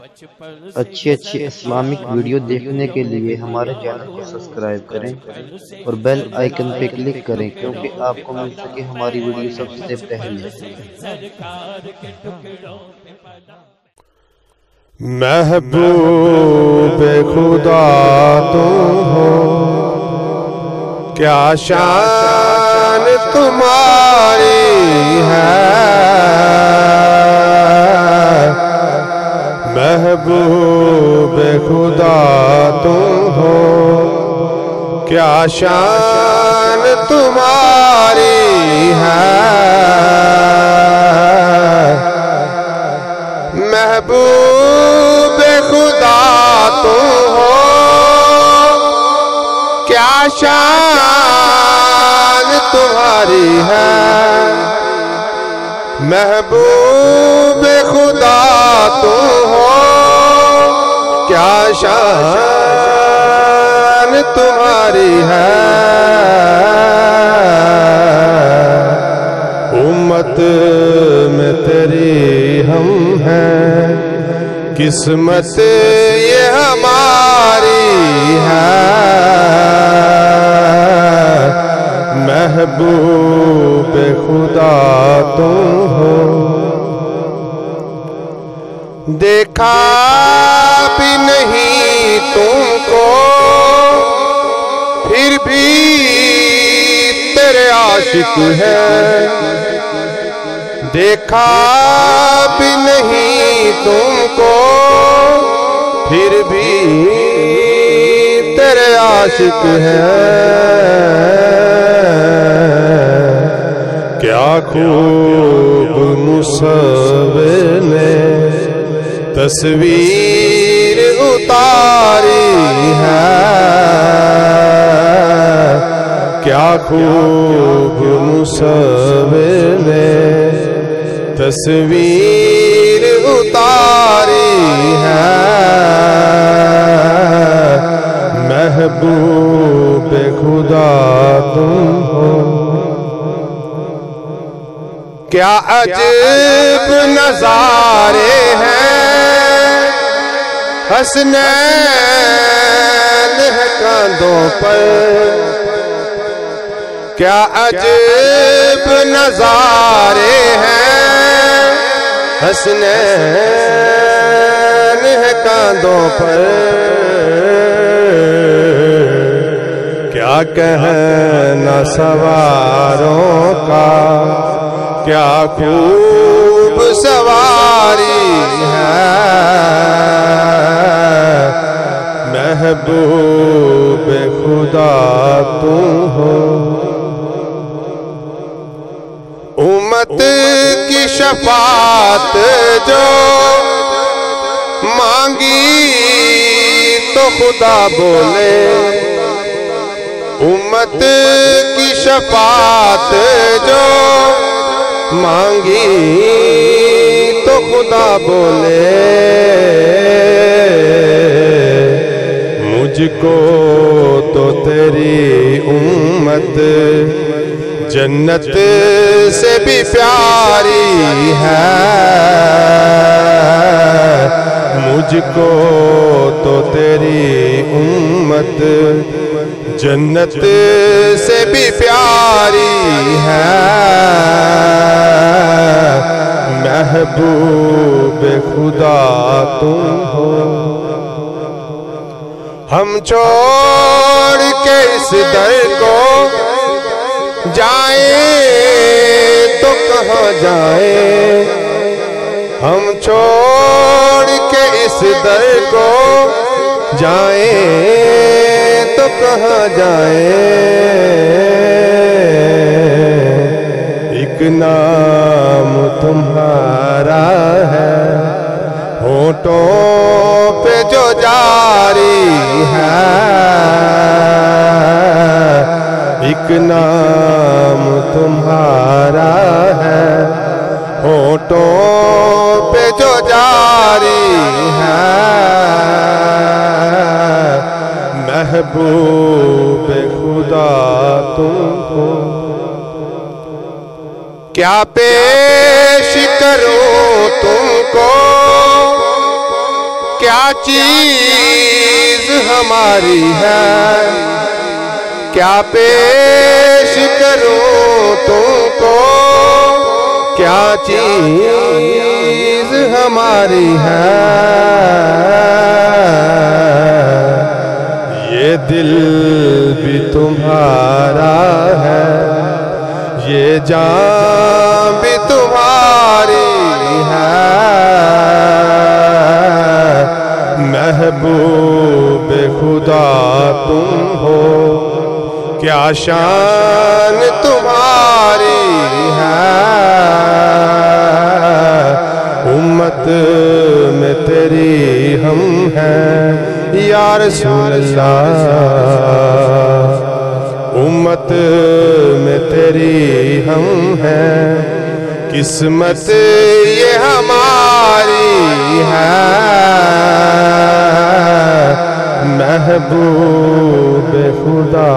अच्छी अच्छी Islamic video देखने के लिए हमारे चैनल को सब्सक्राइब करें और बेल आइकन पे क्लिक करें, क्योंकि आपको मिल सके हमारी वीडियो सबसे पहले। महबूब खुदा तुम हो, क्या शान तुम्हारी है। महबूब खुदा तुम हो, क्या शान तुम्हारी है। महबूब खुदा तुम हो, क्या शान तुम्हारी है। महबूब खुदा तुम हो, क्या शान तुम्हारी है। उम्मत में तेरी हम हैं, किस्मत ये हमारी है। महबूब खुदा तुम हो, देखा भी नहीं तुमको फिर भी तेरे आशिक है। देखा भी नहीं तुमको फिर भी तेरे आशिक है। क्या खूब मुसव्विर ने तस्वीर उतारी है। क्या खूब मुसव्विर ने तस्वीर उतारी है। महबूब खुदा तुम हो, क्या अजब नजारे हैं। हसनैन है कांधों पर, क्या अजब नजारे हैं। हसनैन है कांधों पर, क्या कहना सवारों का, क्या खूब सवारी है। महबूब खुदा तुम हो, उम्मत की शफात जो मांगी तो खुदा बोले। उम्मत की शफात जो मांगी तो खुदा बोले। मुझको तो तेरी उम्मत जन्नत से भी प्यारी है। मुझको तो तेरी उम्मत जन्नत से भी प्यारी है। महबूब खुदा तुम हो, हम छोड़ के इस दर को जाए तो कहाँ जाए। हम छोड़ के इस दर को जाए तो कहाँ जाए। एक नाम तुम्हारा है, होठों पे जो जारी है। एक नाम तुम्हारा है, होठों पे जो जारी है। महबूब खुदा तुमको क्या पेश करूं तुमको, क्या चीज हमारी है, क्या पेश करूं तुमको, क्या चीज हमारी है। ये दिल भी तुम्हारा है, ये जान भी तुम्हारी है। महबूब खुदा तुम हो, क्या शान तुम्हारी है। उम्मत में तेरी हम हैं या रसूल अल्लाह, उम्मत में तेरी हम हैं। किस्मत ये हमारी है, महबूब खुदा